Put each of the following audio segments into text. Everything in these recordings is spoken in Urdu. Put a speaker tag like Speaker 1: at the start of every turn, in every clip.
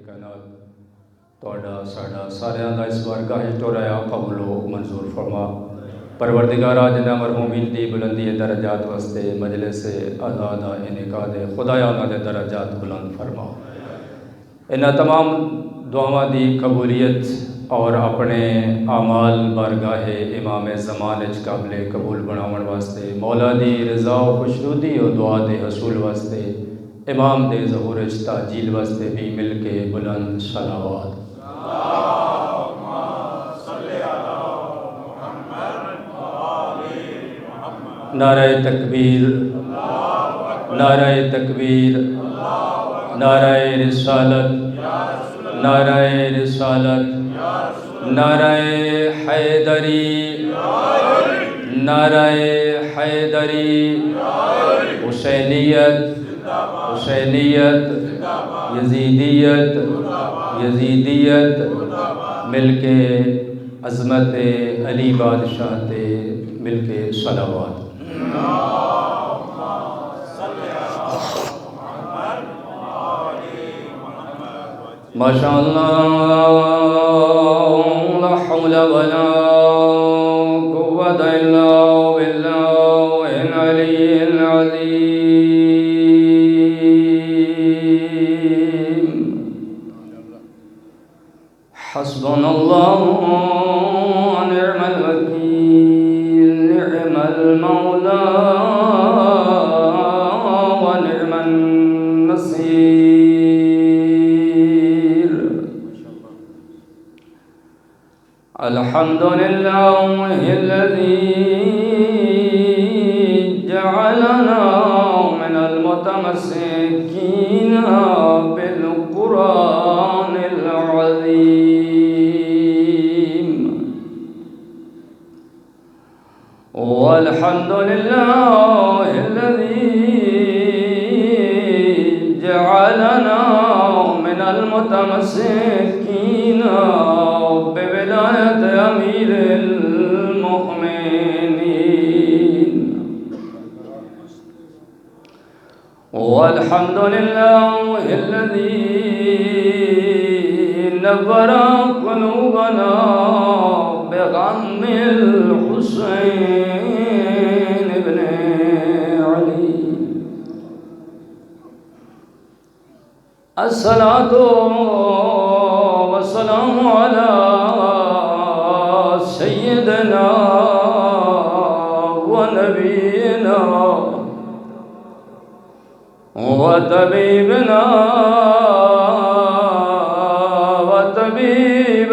Speaker 1: کائنات توڑا ساڑا سارے دا اس بارگاہ ٹورایا قبول و منظور فرما پروردگارہ جنہ مرحومین دی بلندی درجات واسطے مجلس آزاد انعقاد خدایا انہاں دے درجات بلند فرما انہاں تمام دعاواں دی قبولیت اور اپنے اعمال بارگاہ امام زمان اچ قابل قبول بناون واسطے مولا دی رضا و خوشنودی و دعا دے حصول واسطے امام دے ظہور اچ تعجیل واسطے بھی مل کے بلند صلوات نعرہ تکبیر نعرہ تکبیر نعرہ رسالت نعرہ رسالت نعرہ حیدری نعرہ حیدری حسینیت حسینیت یزیدیت یزیدیت مل کے عظمت علی بادشاہ تے مل کے صلوات ماشاء اللہ لا حول ولا قوة الا بالله العلي العظيم حسبنا الله ونعم الوكيل نعم المولى ونعم النصير الحمد لله الذي جعلنا من المتمسكين بالقرآن العظيم والحمد لله الذي جعلنا من المتمسكين بولاية أمير المؤمنين والحمد لله الذي نور قلوبنا بغم الحسين بن علي الصلاة والسلام على سيدنا ونبينا وطبيبنا وطبيب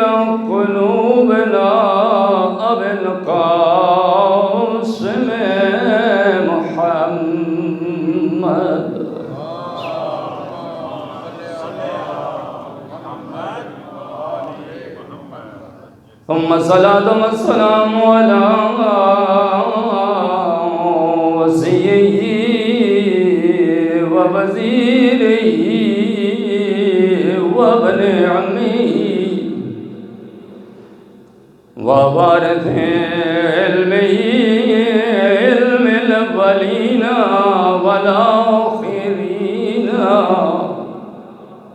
Speaker 1: قلوبنا أبي القاسم محمد ثم الصلاة والسلام على وصيه ووزيره وابن عمه ووارث علمه علم الأولين والآخرين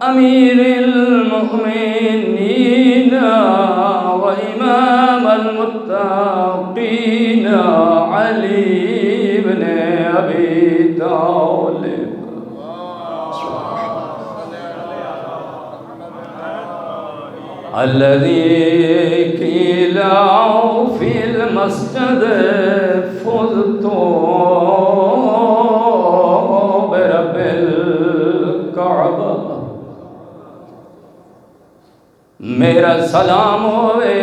Speaker 1: أمير المؤمنين وإمام المتقين علي بن أبي طالب الذي قيل في المسجد فزت برب الكعبة میرا سلام ہوئے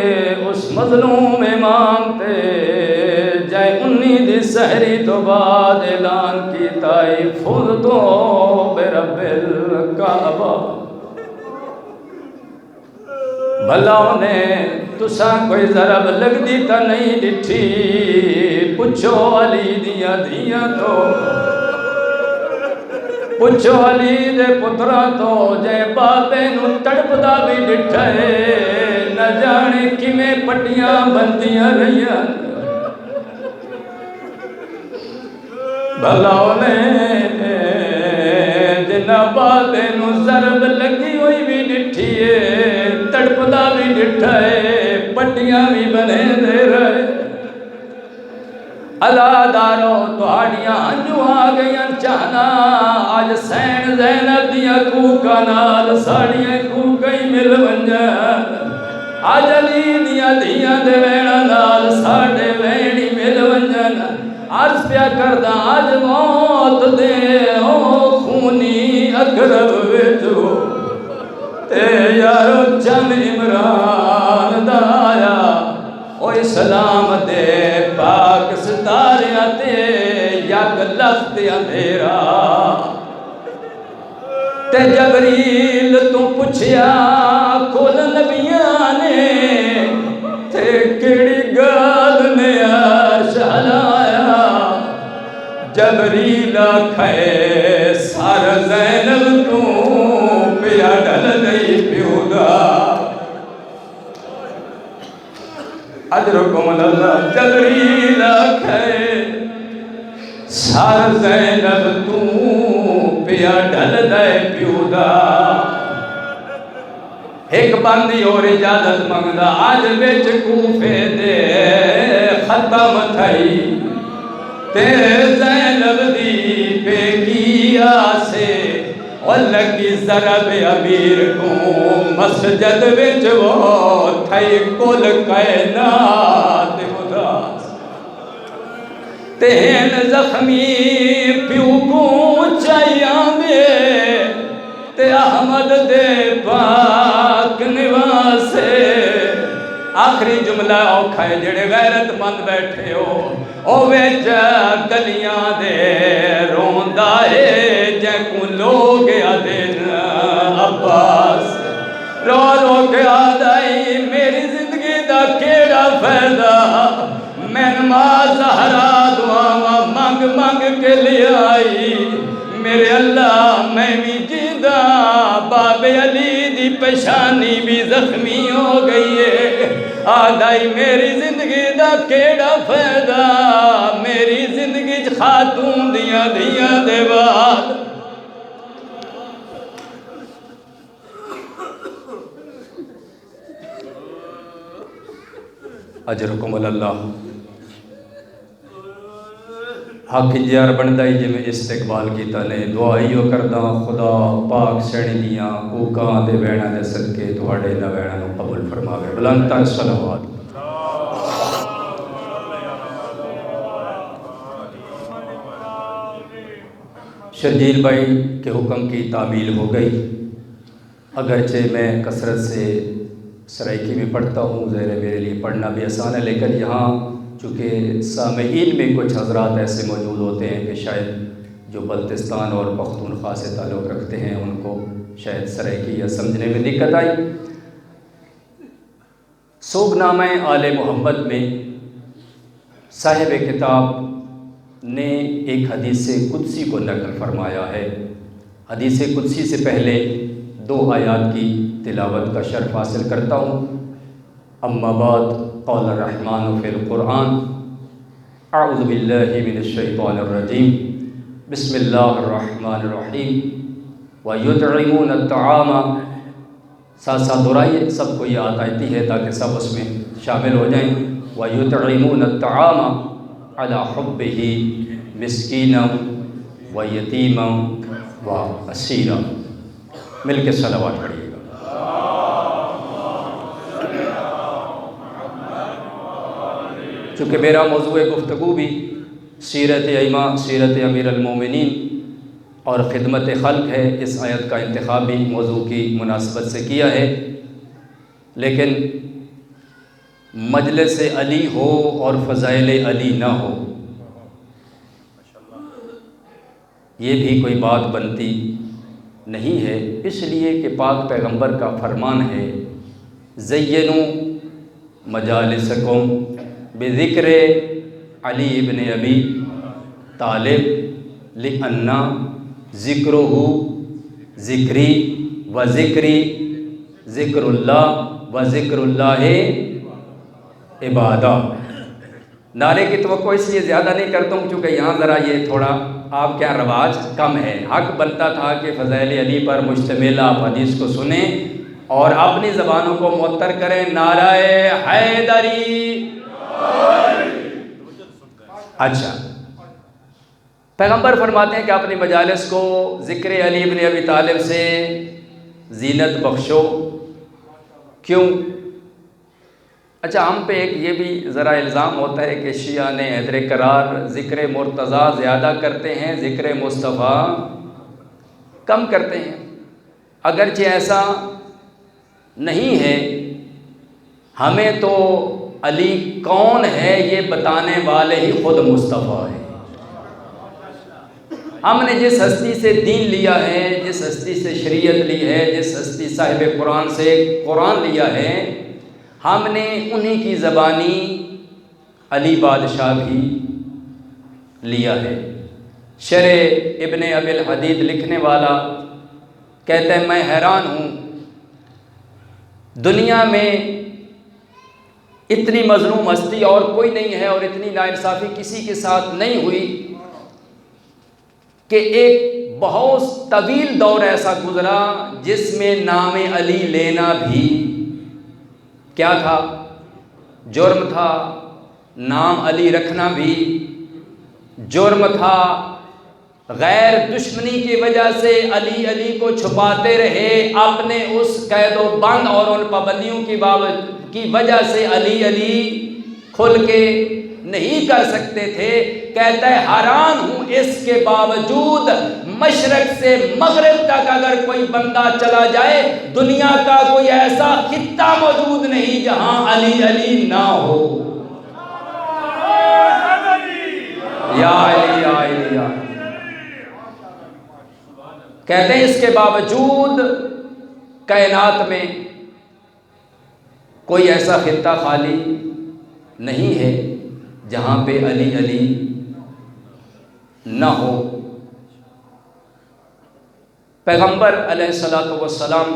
Speaker 1: اس مظلوم امام تے جائے انی دی سحری تو بعد اعلان کی تائی فزتو برب الکعبہ بھلا انہیں تساں کوئی ضرب لگ دی تا نہیں ڈٹھی پچھو علی دیا دیا تو پچھو علی دے پترا تو جے بابے نو تڑپ دا بھی ڈٹھے نہ جانے کی میں پٹیاں بندیاں رہیاں بھلا انہیں جنہ بابے نو ضرب لگی ہوئی بھی ڈٹھے بیٹھے پٹیاں بھی بنے دے رہے عزادارو تہاڑیاں ہنجو آ گئیاں چاہنا آج سین زینب دیاں کوکا نال ساڑیاں کوکائی مل ونجان آج علی دیاں دیاں دے ویڑا نال ساڑے ویڑی مل ونجان عرض پیا کردہ آج موت دے او خونی اقرب ویجو تے یارو چن عمران دایا او اسلام دے پاک ستاریاں تے یک لخت اندھیرا تے جبریل تو پچھیا کل نبیاں نے تے کیڑی گال نے عرش ہلایا جبریل کھے سار زینب تو پیا ڈل نہیں پیودا اجرکم اللہ جبریل کھے سار زینب تو پیا ڈل نہیں پیودا ایک بندی اور اجازت منگدا آج بچ کوفے دے ختم تھئی تے زینب دی پہ کیا سے واللکی ضرب امیر کو مسجد وچ وہ تھئی کل کائنات اداس تین زخمی پیو کو چاہیاں دے تے احمد دے پاک نواسے آخری جملہ اوکھا ہے جڑے غیرت مند بیٹھے ہو او ویچ گلیاں دے روندہ ہے جن کو لوگ آدھین عباس رو رو کے آدھائی میری زندگی دا کیڑا فیضا میں نماز زہرا دعا مانگ مانگ کے لے آئی میرے اللہ میں بھی جیدہ باب علی دی پیشانی بھی زخمی ہو گئی ہے آدھائی میری زندگی دا کیڑا فیدہ میری زندگی خاتون دیاں دیاں دے بعد اجرکم اللہ حق انجیار بندائی جی میں استقبال کیتا نے دعائیو کردہ خدا پاک سینی دیاں کوکاں دے ویڑا دے صدقے توڑے نہ ویڑا نو قبول فرماوے بلندتر صلوات شرجیل بھائی کے حکم کی تعمیل ہو گئی اگرچہ میں کثرت سے سرائکی میں پڑھتا ہوں ظاہر ہے میرے لیے پڑھنا بھی آسان ہے لیکن یہاں چونکہ سامعین میں کچھ حضرات ایسے موجود ہوتے ہیں کہ شاید جو بلتستان اور پختونخوا سے تعلق رکھتے ہیں ان کو شاید سرائکی یا سمجھنے میں دقت آئی سوگنامہ آل محمد میں صاحب کتاب نے ایک حدیث قدسی کو نقل فرمایا ہے حدیث قدسی سے پہلے 2 آیات کی تلاوت کا شرف حاصل کرتا ہوں اما بعد قال الرحمن فی القرآن اعوذ باللہ من الشیطان الرجیم بسم اللہ الرحمن الرحیم وَيُطْعِمُونَ الطَّعَامَ ساتھ ساتھ دہرائیے سب کو یہ یاد آتی ہے تاکہ سب اس میں شامل ہو جائیں وَيُطْعِمُونَ الطَّعَامَ عَلَى حُبِّهِ مِسْكِينًا وَيَتِيمًا وَأَسِيرًا مل کے صلوات پڑھیے گا چونکہ میرا موضوع گفتگو بھی سیرت ائمہ سیرت امیر المومنین اور خدمت خلق ہے اس آیت کا انتخاب بھی موضوع کی مناسبت سے کیا ہے لیکن مجلس علی ہو اور فضائل علی نہ ہو یہ بھی کوئی بات بنتی نہیں ہے اس لیے کہ پاک پیغمبر کا فرمان ہے زینوا مجالسکم بذکر علی ابن ابی طالب لأن ذکرہ ذکری و ذکری ذکر اللہ و ذکر اللہ عبادہ نعرے کی توقع اس لیے زیادہ نہیں کرتا ہوں چونکہ یہاں ذرا یہ تھوڑا آپ کیا رواج کم ہے حق بنتا تھا کہ فضائل علی پر مشتمل آپ حدیث کو سنیں اور اپنی زبانوں کو معطر کریں، نعرہ حیدری۔ اچھا، پیغمبر فرماتے ہیں کہ اپنی مجالس کو ذکر علی بن ابی طالب سے زینت بخشو۔ کیوں؟ اچھا، ہم پہ ایک یہ بھی ذرا الزام ہوتا ہے کہ شیعہ نے حیدر کرار ذکر مرتضیٰ زیادہ کرتے ہیں، ذکر مصطفیٰ کم کرتے ہیں۔ اگرچہ ایسا نہیں ہے، ہمیں تو علی کون ہے یہ بتانے والے ہی خود مصطفیٰ ہیں۔ ہم نے جس ہستی سے دین لیا ہے، جس ہستی سے شریعت لی ہے، جس ہستی صاحب قرآن سے قرآن لیا ہے، ہم نے انہی کی زبانی علی بادشاہ بھی لیا ہے۔ شرح ابن ابی الحدید لکھنے والا کہتے ہیں، میں حیران ہوں، دنیا میں اتنی مظلوم ہستی اور کوئی نہیں ہے، اور اتنی ناانصافی کسی کے ساتھ نہیں ہوئی کہ ایک بہت طویل دور ایسا گزرا جس میں نام علی لینا بھی کیا تھا؟ جرم تھا۔ نام علی رکھنا بھی جرم تھا۔ غیر دشمنی کی وجہ سے علی علی کو چھپاتے رہے، اپنے اس قید و بند اور ان پابندیوں کی وجہ سے علی علی کھل کے نہیں کر سکتے تھے۔ کہتا ہے حیران ہوں اس کے باوجود مشرق سے مغرب تک اگر کوئی بندہ چلا جائے، دنیا کا کوئی ایسا خطہ موجود نہیں جہاں علی علی نہ ہو۔ یا علی یا علی یا علی۔ کہتے ہیں اس کے باوجود کائنات میں کوئی ایسا خطہ خالی نہیں ہے جہاں پہ علی علی نہ ہو۔ پیغمبر علیہ السلام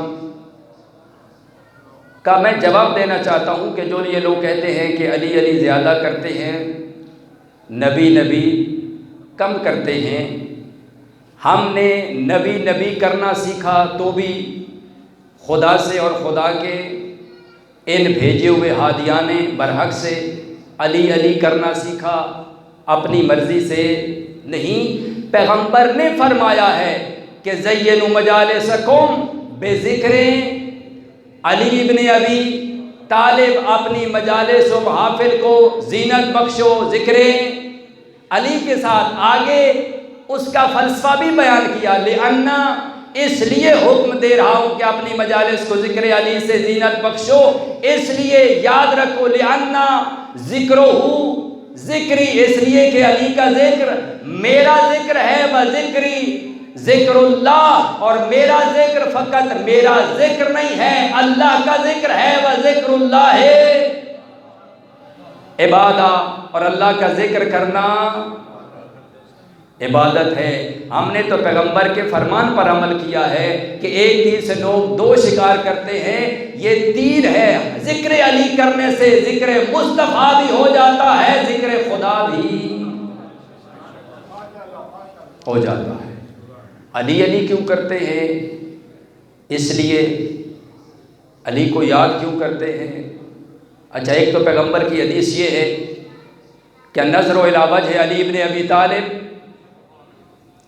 Speaker 1: کا میں جواب دینا چاہتا ہوں کہ جو یہ لوگ کہتے ہیں کہ علی علی زیادہ کرتے ہیں، نبی نبی کم کرتے ہیں۔ ہم نے نبی نبی کرنا سیکھا تو بھی خدا سے اور خدا کے ان بھیجے ہوئے ہادیان برحق سے۔ علی علی کرنا سیکھا، اپنی مرضی سے نہیں۔ پیغمبر نے فرمایا ہے کہ زینوا مجالسکم بذکر علی بن ابی طالب، اپنی مجالس و محافل کو زینت بخشو ذکر علی کے ساتھ۔ آگے اس کا فلسفہ بھی بیان کیا، لأنہ اس لیے حکم دے رہا ہوں کہ اپنی مجالس کو ذکر علی سے زینت بخشو، اس لیے یاد رکھو، لأنہ ذکرہ ذکری، اس لیے کہ علی کا ذکر میرا ذکر ہے، و ذکری ذکر اللہ، اور میرا ذکر فقط میرا ذکر نہیں ہے، اللہ کا ذکر ہے، و ذکر اللہ ہے عبادت، اور اللہ کا ذکر کرنا عبادت ہے۔ ہم نے تو پیغمبر کے فرمان پر عمل کیا ہے کہ ایک تیر سے لوگ دو شکار کرتے ہیں، یہ تیر ہے، ذکر علی کرنے سے ذکر مصطفیٰ بھی ہو جاتا ہے، ذکر خدا بھی ہو جاتا ہے۔ علی علی کیوں کرتے ہیں؟ اس لیے علی کو یاد کیوں کرتے ہیں؟ اچھا، ایک تو پیغمبر کی حدیث یہ ہے کہ نظر الی وجہ علی ابن ابی طالب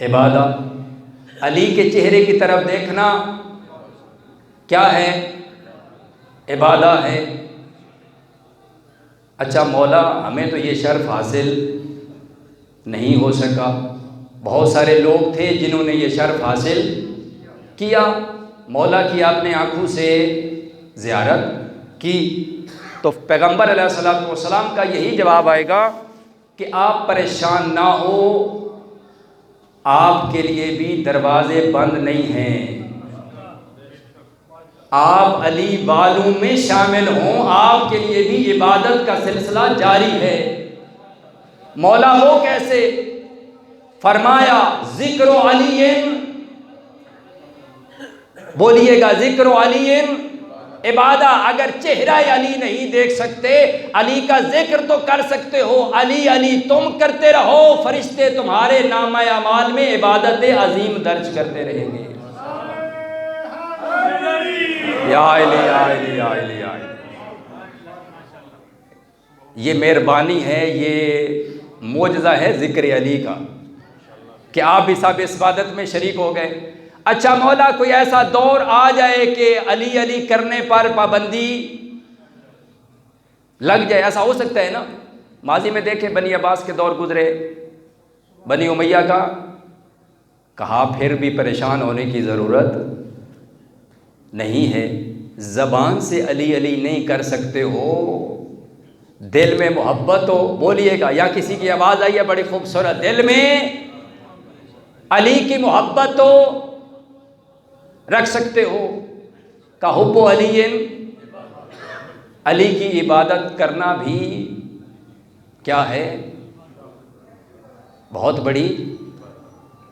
Speaker 1: عبادت، علی کے چہرے کی طرف دیکھنا کیا ہے؟ عبادت ہے۔ اچھا، مولا ہمیں تو یہ شرف حاصل نہیں ہو سکا، بہت سارے لوگ تھے جنہوں نے یہ شرف حاصل کیا، مولا کی آپ نے آنکھوں سے زیارت کی۔ تو پیغمبر علیہ السلام کا یہی جواب آئے گا کہ آپ پریشان نہ ہو، آپ کے لیے بھی دروازے بند نہیں ہیں، آپ علی والوں میں شامل ہوں، آپ کے لیے بھی عبادت کا سلسلہ جاری ہے۔ مولا وہ کیسے؟ فرمایا ذکر علی، بولیے گا ذکر علی عبادت۔ اگر چہرہ علی نہیں دیکھ سکتے، علی کا ذکر تو کر سکتے ہو، علی علی تم کرتے رہو، فرشتے تمہارے نامہ اعمال میں عبادت عظیم درج کرتے رہیں گے۔ یا علی یا علی یا علی یا علی۔ یہ مہربانی ہے، یہ معجزہ ہے ذکر علی کا کہ آپ بھی سب اس عبادت میں شریک ہو گئے۔ اچھا مولا کوئی ایسا دور آ جائے کہ علی علی کرنے پر پابندی لگ جائے، ایسا ہو سکتا ہے نا؟ ماضی میں دیکھیں بنی عباس کے دور گزرے، بنی امیہ کا، کہا پھر بھی پریشان ہونے کی ضرورت نہیں ہے، زبان سے علی علی نہیں کر سکتے ہو، دل میں محبت ہو، بولیے گا۔ یا کسی کی آواز آئی ہے بڑی خوبصورت، دل میں علی کی محبت ہو، رکھ سکتے ہو۔ کہ حب علی، علی کی عبادت کرنا بھی کیا ہے؟ بہت بڑی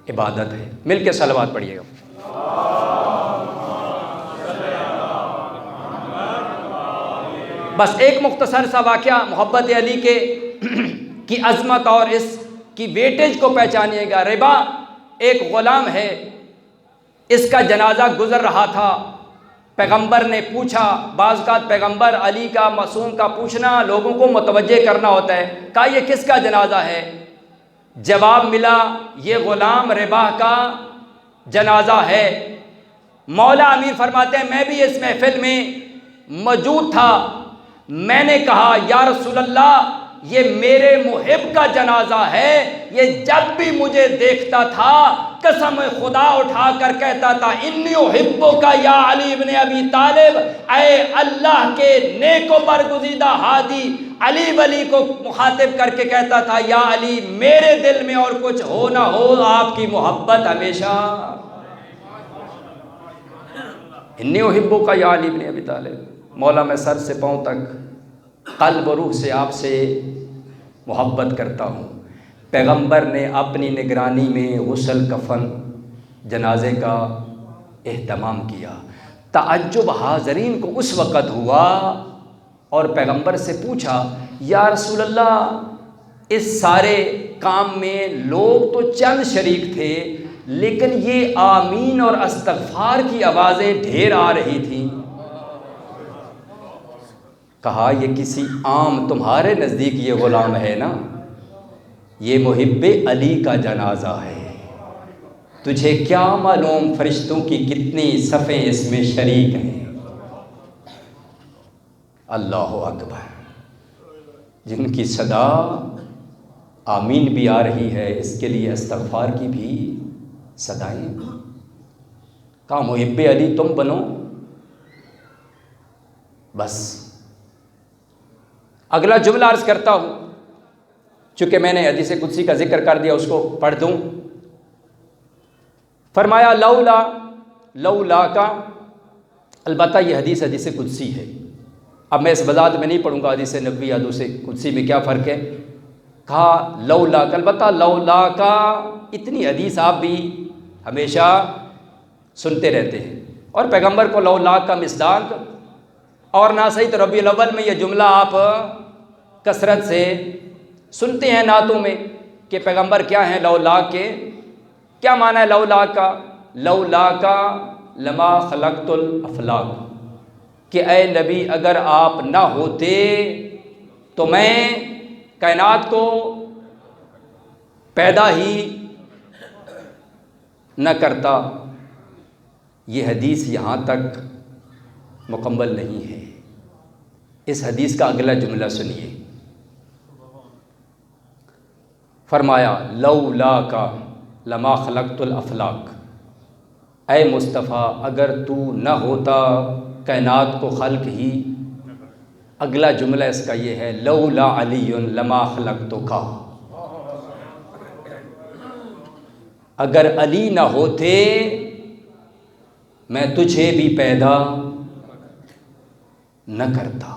Speaker 1: عبادت ہے۔ مل کے صلوات پڑھیے گا۔ بس ایک مختصر سا واقعہ محبت علی کے کی عظمت اور اس کی ویٹیج کو پہچانیے گا۔ ربا ایک غلام ہے، اس کا جنازہ گزر رہا تھا، پیغمبر نے پوچھا، بعض اوقات پیغمبر علی کا معصوم کا پوچھنا لوگوں کو متوجہ کرنا ہوتا ہے، کہا یہ کس کا جنازہ ہے؟ جواب ملا یہ غلام رباح کا جنازہ ہے۔ مولا امیر فرماتے ہیں میں بھی اس محفل میں موجود تھا، میں نے کہا یا رسول اللہ یہ میرے محب کا جنازہ ہے، یہ جب بھی مجھے دیکھتا تھا قسم خدا اٹھا کر کہتا تھا انی احبک یا علی ابن ابی طالب، اے اللہ کے نیک و برگزیدہ ہادی، علی ولی کو مخاطب کر کے کہتا تھا یا علی میرے دل میں اور کچھ ہو نہ ہو آپ کی محبت ہمیشہ، انی احبک یا علی ابن ابی طالب، مولا میں سر سے پاؤں تک قلب و روح سے آپ سے محبت کرتا ہوں۔ پیغمبر نے اپنی نگرانی میں غسل کفن جنازے کا اہتمام کیا۔ تعجب حاضرین کو اس وقت ہوا اور پیغمبر سے پوچھا یا رسول اللہ اس سارے کام میں لوگ تو چند شریک تھے لیکن یہ آمین اور استغفار کی آوازیں ڈھیر آ رہی تھیں۔ کہا یہ کسی عام تمہارے نزدیک یہ غلام ہے نا، یہ محب علی کا جنازہ ہے، تجھے کیا معلوم فرشتوں کی کتنی صفیں اس میں شریک ہیں۔ اللہ اکبر، جن کی صدا آمین بھی آ رہی ہے اس کے لیے استغفار کی بھی صدائیں۔ کہا محب علی تم بنو، بس اگلا جملہ عرض کرتا ہوں، چونکہ میں نے حدیث قدسی کا ذکر کر دیا اس کو پڑھ دوں۔ فرمایا لولا کا، البتہ یہ حدیث قدسی ہے، اب میں اس وضاحت میں نہیں پڑھوں گا حدیث نبوی حدیث قدسی میں کیا فرق ہے۔ کہا لولا کا، البتہ لولا کا، اتنی حدیث آپ بھی ہمیشہ سنتے رہتے ہیں اور پیغمبر کو لولا کا مصداق اور نہ صحیح تو ربیع الاول میں یہ جملہ آپ کثرت سے سنتے ہیں نعتوں میں کہ پیغمبر کیا ہیں لولا کے، کیا معنی ہے لولا کا؟ لولا کا لما خلقت الافلاک، کہ اے نبی اگر آپ نہ ہوتے تو میں کائنات کو پیدا ہی نہ کرتا۔ یہ حدیث یہاں تک مکمل نہیں ہے، اس حدیث کا اگلا جملہ سنیے۔ فرمایا لولا کا لما خلقت الافلاک، اے مصطفیٰ اگر تو نہ ہوتا کائنات کو خلق ہی۔ اگلا جملہ اس کا یہ ہے لولا علی لما خلقتک، اگر علی نہ ہوتے میں تجھے بھی پیدا نہ کرتا۔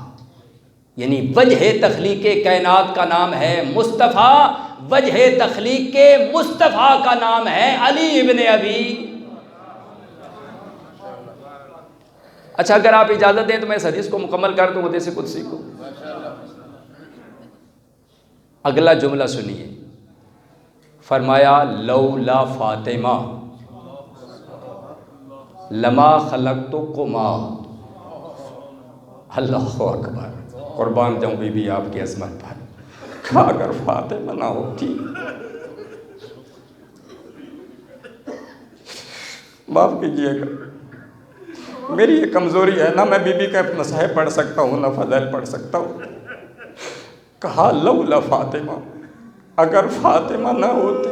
Speaker 1: یعنی وجہ تخلیق کائنات کا نام ہے مصطفیٰ، وجہ تخلیق مصطفیٰ کا نام ہے علی ابن ابی۔ اچھا اگر آپ اجازت دیں تو میں اس حدیث کو مکمل کر دوں حدیث قدسی کو۔ اگلا جملہ سنیے، فرمایا لولا فاطمہ لما خلقتکما، اللہ اکبر، قربان جاؤں بی بی آپ کی عظمت پر۔ کہا اگر فاطمہ نہ ہوتی، معاف کیجیے گا میری یہ کمزوری ہے، نہ میں بی بی کا اپنا صحیح پڑھ سکتا ہوں نہ فضائل پڑھ سکتا ہوں۔ کہا لولا فاطمہ، اگر فاطمہ نہ ہوتی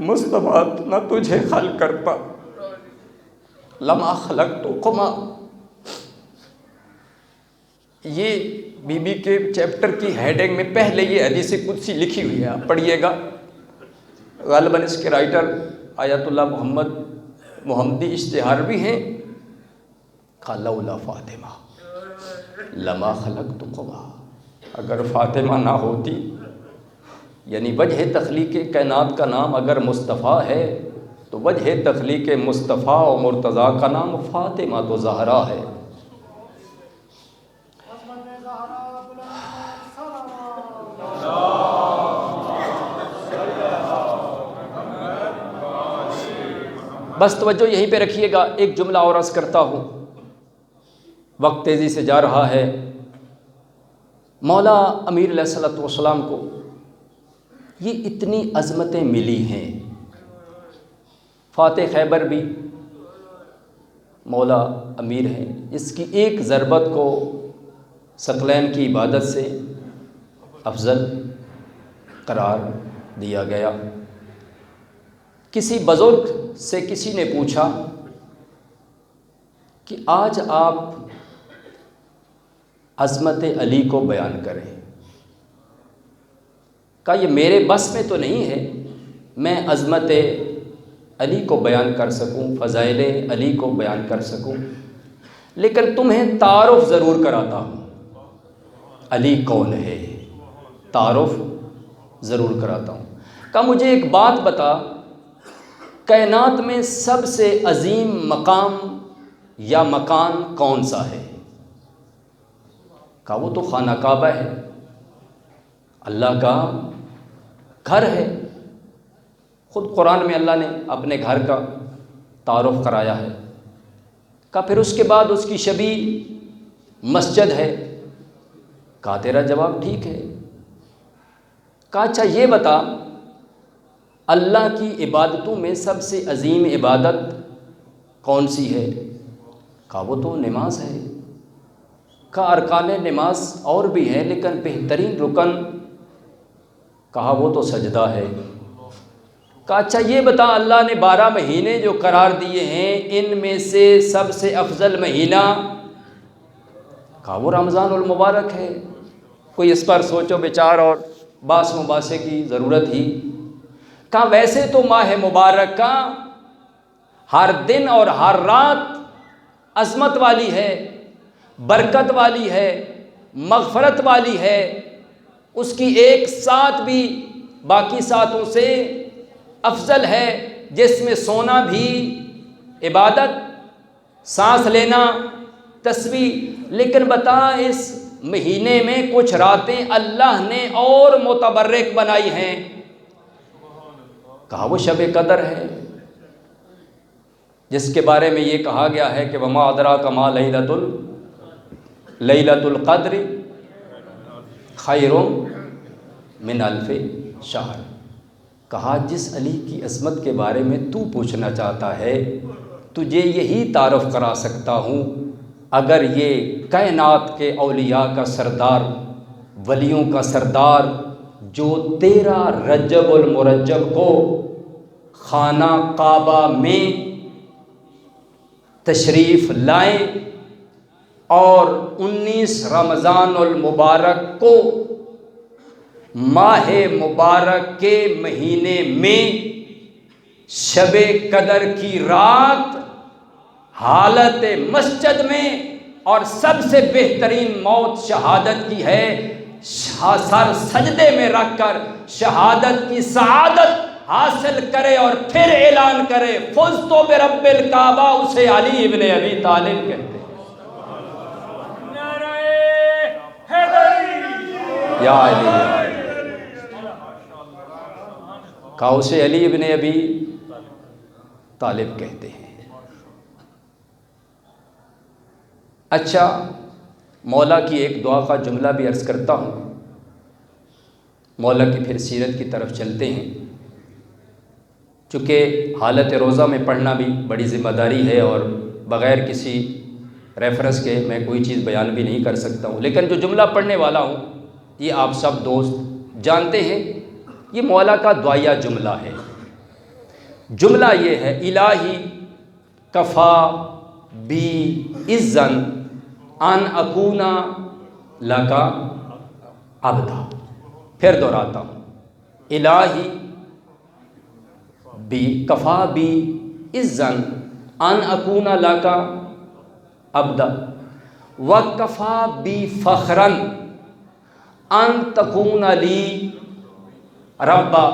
Speaker 1: مصطفیٰ نہ تجھے خلق کرتا، لما خلقتکما۔ یہ بی بی کے چیپٹر کی ہیڈنگ میں پہلے یہ حدیث قدسی لکھی ہوئی ہے، آپ پڑھیے گا۔ غالباً اس کے رائٹر آیت اللہ محمد محمدی اشتہار بھی ہیں۔ کہا لولا فاطمہ لما خلقتکما، اگر فاطمہ نہ ہوتی، یعنی وجہ تخلیق کائنات کا نام اگر مصطفیٰ ہے تو وجہ تخلیق مصطفیٰ و مرتضیٰ کا نام فاطمہ تو زہرا ہے۔ بس توجہ یہیں پہ رکھیے گا، ایک جملہ اور عرض کرتا ہوں، وقت تیزی سے جا رہا ہے۔ مولا امیر علیہ الصلوۃ والسلام کو یہ اتنی عظمتیں ملی ہیں۔ فاتح خیبر بھی مولا امیر ہیں، اس کی ایک ضربت کو ثقلین کی عبادت سے افضل قرار دیا گیا۔ کسی بزرگ سے کسی نے پوچھا کہ آج آپ عظمت علی کو بیان کریں۔ کہا یہ میرے بس میں تو نہیں ہے میں عظمت علی کو بیان کر سکوں، فضائل علی کو بیان کر سکوں، لیکن تمہیں تعارف ضرور کراتا ہوں، علی کون ہے، تعارف ضرور کراتا ہوں۔ کہا مجھے ایک بات بتا، کائنات میں سب سے عظیم مقام یا مکان کون سا ہے؟ کہا وہ تو خانہ کعبہ ہے، اللہ کا گھر ہے۔ خود قرآن میں اللہ نے اپنے گھر کا تعارف کرایا ہے۔ کہا پھر اس کے بعد اس کی شبیہ مسجد ہے۔ کہا تیرا جواب ٹھیک ہے۔ کہا اچھا یہ بتا، اللہ کی عبادتوں میں سب سے عظیم عبادت کون سی ہے؟ کہا وہ تو نماز ہے۔ کہا ارکان نماز اور بھی ہیں لیکن بہترین رکن، کہا وہ تو سجدہ ہے۔ کہا اچھا یہ بتا، اللہ نے 12 مہینے جو قرار دیے ہیں ان میں سے سب سے افضل مہینہ، کہا وہ رمضان المبارک ہے۔ کوئی اس پر سوچو بچار اور باس مباحثے کی ضرورت ہی۔ کہا ویسے تو ماہ مبارک کا ہر دن اور ہر رات عظمت والی ہے، برکت والی ہے، مغفرت والی ہے، اس کی ایک ساتھ بھی باقی ساتوں سے افضل ہے، جس میں سونا بھی عبادت، سانس لینا تسبیح۔ لیکن بتا اس مہینے میں کچھ راتیں اللہ نے اور متبرک بنائی ہیں۔ کہا وہ شب قدر ہے، جس کے بارے میں یہ کہا گیا ہے کہ وما ادراک ما لیلۃ القدر خیر من الف شہر۔ کہا جس علی کی عظمت کے بارے میں تو پوچھنا چاہتا ہے تجھے یہی تعارف کرا سکتا ہوں، اگر یہ کائنات کے اولیاء کا سردار، ولیوں کا سردار، جو 13 رجب المرجب کو خانہ کعبہ میں تشریف لائیں اور 19 رمضان المبارک کو ماہ مبارک کے مہینے میں شب قدر کی رات حالت مسجد میں، اور سب سے بہترین موت شہادت کی ہے، سر سجدے میں رکھ کر شہادت کی سعادت حاصل کرے اور پھر اعلان کرے فزت برب الکعبہ، اسے علی ابن ابی طالب کہتے ہیں۔ یا علی، کہا اسے علی ابن ابی طالب کہتے ہیں۔ اچھا، مولا کی ایک دعا کا جملہ بھی عرض کرتا ہوں، مولا کی پھر سیرت کی طرف چلتے ہیں، چونکہ حالت روزہ میں پڑھنا بھی بڑی ذمہ داری ہے اور بغیر کسی ریفرنس کے میں کوئی چیز بیان بھی نہیں کر سکتا ہوں، لیکن جو جملہ پڑھنے والا ہوں یہ آپ سب دوست جانتے ہیں، یہ مولا کا دعائیہ جملہ ہے۔ جملہ یہ ہے: الہی کفا بی اذن ان اکونا لکا عبدا۔ پھر دہراتا ہوں، الہی بی کفا بی اذن ان اکونا لکا عبدا وکفا بی فخرن ان تکون لی ربا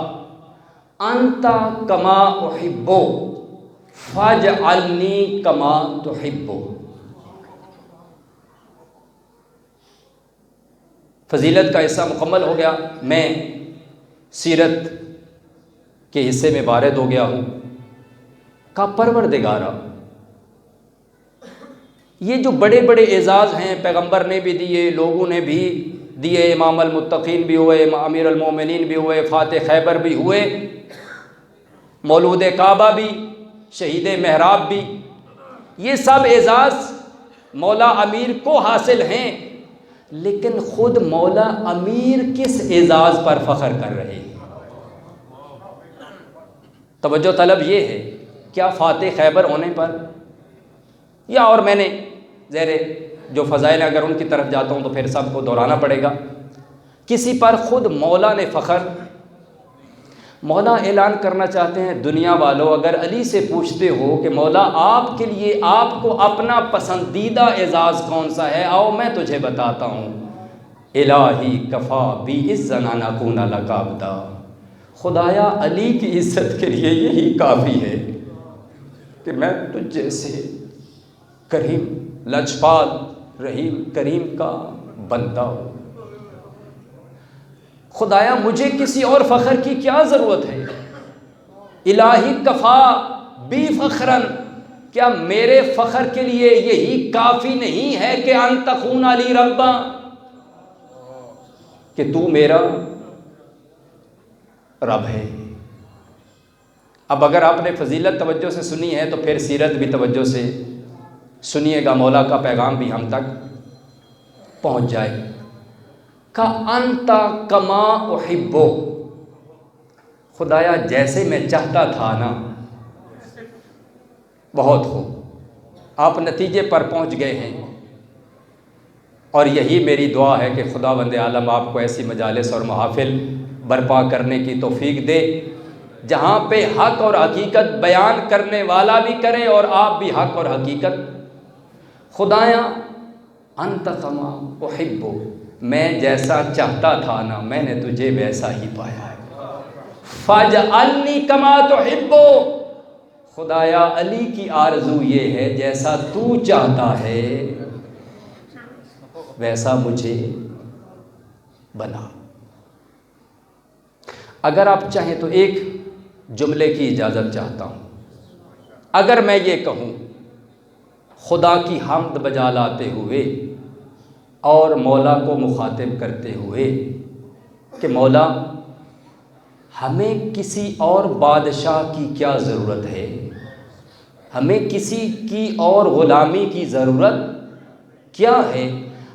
Speaker 1: انت کما احبو فاجعلنی کما تحبو۔ فضیلت کا حصہ مکمل ہو گیا، میں سیرت کے حصے میں وارد ہو گیا ہوں۔ کا پروردگارا، یہ جو بڑے بڑے اعزاز ہیں پیغمبر نے بھی دیے، لوگوں نے بھی دیے، امام المتقین بھی ہوئے، امیر المومنین بھی ہوئے، فاتح خیبر بھی ہوئے، مولود کعبہ بھی، شہید محراب بھی، یہ سب اعزاز مولا امیر کو حاصل ہیں، لیکن خود مولا امیر کس اعزاز پر فخر کر رہے ہیں؟ توجہ طلب یہ ہے، کیا فاتح خیبر ہونے پر، یا اور میں نے زیر جو فضائل اگر ان کی طرف جاتا ہوں تو پھر سب کو دہرانا پڑے گا، کسی پر خود مولا نے فخر؟ مولا اعلان کرنا چاہتے ہیں، دنیا والوں اگر علی سے پوچھتے ہو کہ مولا آپ کے لیے آپ کو اپنا پسندیدہ اعزاز کون سا ہے، آؤ میں تجھے بتاتا ہوں، الہی کفا بی اذن ان اکون لک عبدا۔ خدایا علی کی عزت کے لیے یہی کافی ہے کہ میں تجھ جیسے کریم، لجپال، رحیم، کریم کا بندہ ہوں۔ خدایا مجھے کسی اور فخر کی کیا ضرورت ہے؟ الہی کفا بی فخرن، کیا میرے فخر کے لیے یہی کافی نہیں ہے کہ ان تکون لی ربا، کہ تو میرا رب ہے؟ اب اگر آپ نے فضیلت توجہ سے سنی ہے تو پھر سیرت بھی توجہ سے سنیے گا، مولا کا پیغام بھی ہم تک پہنچ جائے۔ کا انت کما احبو، خدایا جیسے میں چاہتا تھا نا، بہت خوب، آپ نتیجے پر پہنچ گئے ہیں، اور یہی میری دعا ہے کہ خداوند عالم آپ کو ایسی مجالس اور محافل برپا کرنے کی توفیق دے جہاں پہ حق اور حقیقت بیان کرنے والا بھی کرے اور آپ بھی حق اور حقیقت۔ خدایا انت کما احبو، میں جیسا چاہتا تھا نا میں نے تجھے ویسا ہی پایا ہے، فاجعلنی کما تحبو، خدایا علی کی آرزو یہ ہے جیسا تو چاہتا ہے ویسا مجھے بنا۔ اگر آپ چاہیں تو ایک جملے کی اجازت چاہتا ہوں، اگر میں یہ کہوں خدا کی حمد بجا لاتے ہوئے اور مولا کو مخاطب کرتے ہوئے کہ مولا ہمیں کسی اور بادشاہ کی کیا ضرورت ہے، ہمیں کسی کی اور غلامی کی ضرورت کیا ہے،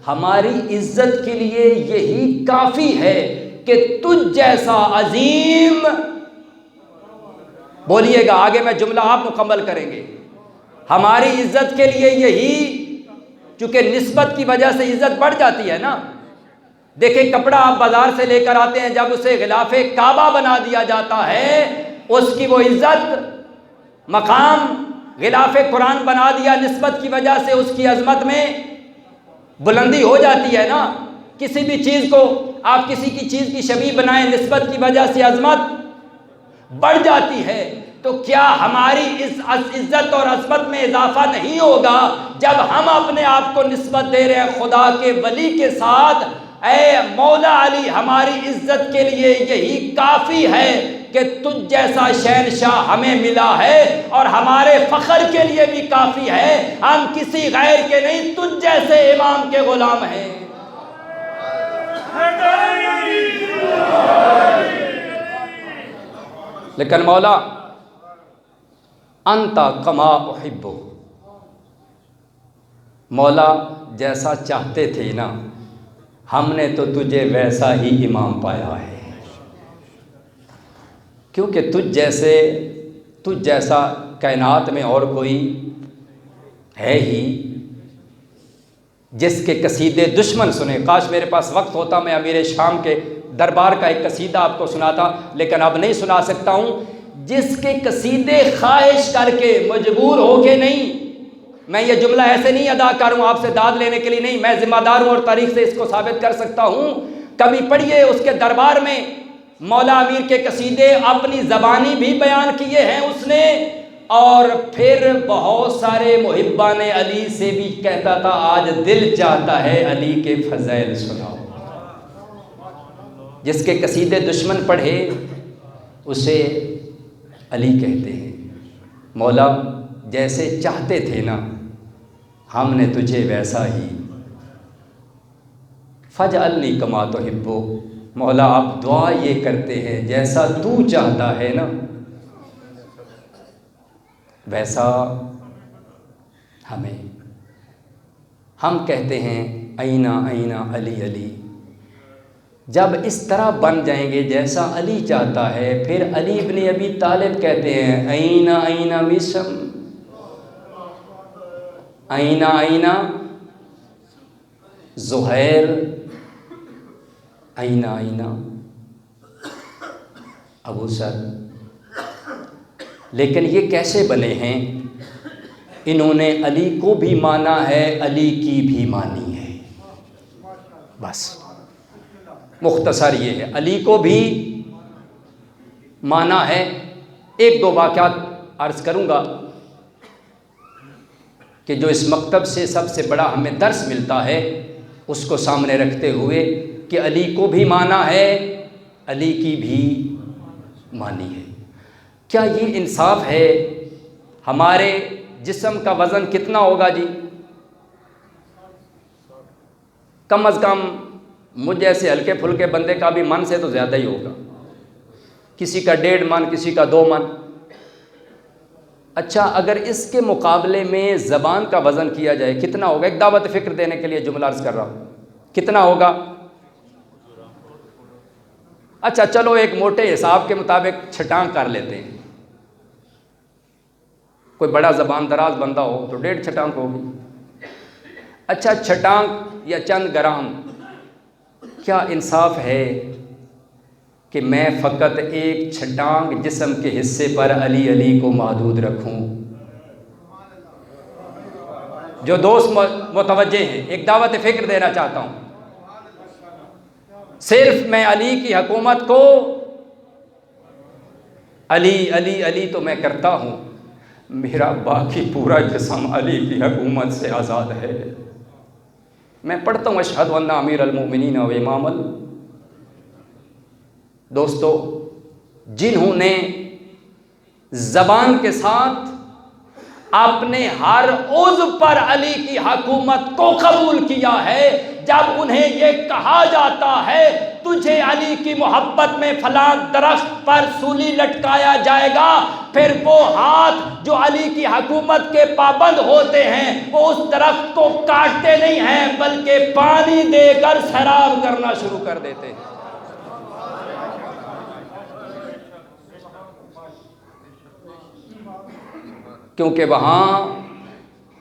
Speaker 1: ہماری عزت کے لیے یہی کافی ہے کہ تجھ جیسا عظیم، بولیے گا آگے میں جملہ آپ مکمل کریں گے، ہماری عزت کے لیے یہی، چونکہ نسبت کی وجہ سے عزت بڑھ جاتی ہے نا۔ دیکھیں کپڑا آپ بازار سے لے کر آتے ہیں، جب اسے غلاف کعبہ بنا دیا جاتا ہے اس کی وہ عزت، مقام، غلاف قرآن بنا دیا نسبت کی وجہ سے اس کی عظمت میں بلندی ہو جاتی ہے نا۔ کسی بھی چیز کو آپ کسی کی چیز کی شبیہ بنائیں نسبت کی وجہ سے عظمت بڑھ جاتی ہے، تو کیا ہماری اس عزت اور عظمت میں اضافہ نہیں ہوگا جب ہم اپنے آپ کو نسبت دے رہے ہیں خدا کے ولی کے ساتھ؟ اے مولا علی، ہماری عزت کے لیے یہی کافی ہے
Speaker 2: کہ تجھ جیسا شہنشاہ ہمیں ملا ہے اور ہمارے فخر کے لیے بھی کافی ہے، ہم کسی غیر کے نہیں، تجھ جیسے امام کے غلام ہیں۔ لیکن مولا انتا کما احب، مولا جیسا چاہتے تھے نا ہم نے تو تجھے ویسا ہی امام پایا ہے، کیونکہ تجھ جیسا کائنات میں اور کوئی ہے ہی جس کے قصیدے دشمن سنے۔ کاش میرے پاس وقت ہوتا میں امیر شام کے دربار کا ایک قصیدہ آپ کو سناتا، لیکن اب نہیں سنا سکتا ہوں۔ جس کے قصیدے خواہش کر کے، مجبور ہو کے نہیں، میں یہ جملہ ایسے نہیں ادا کروں آپ سے داد لینے کے لیے نہیں، میں ذمہ دار ہوں اور تاریخ سے اس کو ثابت کر سکتا ہوں۔ کبھی پڑھیے اس کے دربار میں مولا امیر کے قصیدے اپنی زبانی بھی بیان کیے ہیں اس نے، اور پھر بہت سارے محبان علی سے بھی کہتا تھا آج دل چاہتا ہے علی کے فضائل سناؤ۔ جس کے قصیدے دشمن پڑھے اسے علی کہتے ہیں۔ مولا جیسے چاہتے تھے نا ہم نے تجھے ویسا ہی، فجعلنی کما تحب، مولا آپ دعا یہ کرتے ہیں جیسا تو چاہتا ہے نا ویسا ہمیں۔ ہم کہتے ہیں اینا اینا علی علی، جب اس طرح بن جائیں گے جیسا علی چاہتا ہے، پھر علی ابن ابی طالب کہتے ہیں اینا اینا مسم، اینا اینا زہیر، اینا اینا ابو سر۔ لیکن یہ کیسے بنے ہیں؟ انہوں نے علی کو بھی مانا ہے، علی کی بھی مانی ہے، بس مختصر یہ ہے، علی کو بھی مانا ہے۔ ایک دو واقعات عرض کروں گا کہ جو اس مکتب سے سب سے بڑا ہمیں درس ملتا ہے اس کو سامنے رکھتے ہوئے کہ علی کو بھی مانا ہے، علی کی بھی مانی ہے۔ کیا یہ انصاف ہے؟ ہمارے جسم کا وزن کتنا ہوگا جی؟ کم از کم مجھ جیسے ہلکے پھلکے بندے کا بھی من سے تو زیادہ ہی ہوگا، کسی کا 1.5 من، کسی کا 2 من۔ اچھا اگر اس کے مقابلے میں زبان کا وزن کیا جائے کتنا ہوگا؟ ایک دعوت فکر دینے کے لیے جملہ عرض کر رہا ہوں، کتنا ہوگا؟ اچھا چلو ایک موٹے حساب کے مطابق چھٹانک کر لیتے ہیں، کوئی بڑا زبان دراز بندہ ہو تو 1.5 چھٹانک ہوگی۔ اچھا چھٹانک یا چند گرام، کیا انصاف ہے کہ میں فقط ایک چھٹانک جسم کے حصے پر علی علی کو محدود رکھوں؟ جو دوست متوجہ ہیں ایک دعوت فکر دینا چاہتا ہوں، صرف میں علی کی حکومت کو علی علی علی تو میں کرتا ہوں، میرا باقی پورا جسم علی کی حکومت سے آزاد ہے۔ میں پڑھتا ہوں اشہد ان امیر المؤمنین و امام دوستو، جنہوں نے زبان کے ساتھ اپنے ہر عضو پر علی کی حکومت کو قبول کیا ہے، جب انہیں یہ کہا جاتا ہے تجھے علی کی محبت میں فلاں درخت پر سولی لٹکایا جائے گا، پھر وہ ہاتھ جو علی کی حکومت کے پابند ہوتے ہیں وہ اس درخت کو کاٹتے نہیں ہیں بلکہ پانی دے کر سیراب کرنا شروع کر دیتے ہیں۔ کیونکہ وہاں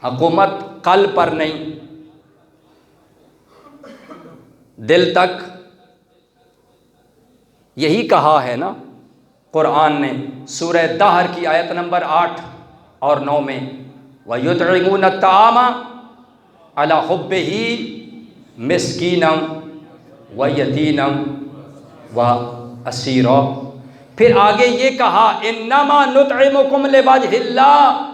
Speaker 2: حکومت قلب پر نہیں، دل تک۔ یہی کہا ہے نا قرآن نے سورہ دہر کی آیت نمبر 8 اور 9 میں وَيُطْعِمُونَ الطَّعَامَ عَلَى حُبِّهِ مِسْكِينًا وَيَتِيمًا وَأَسِيرًا۔ پھر آگے یہ کہا اِنَّمَا نُطْعِمُكُمْ لِوَجْهِ اللَّهِ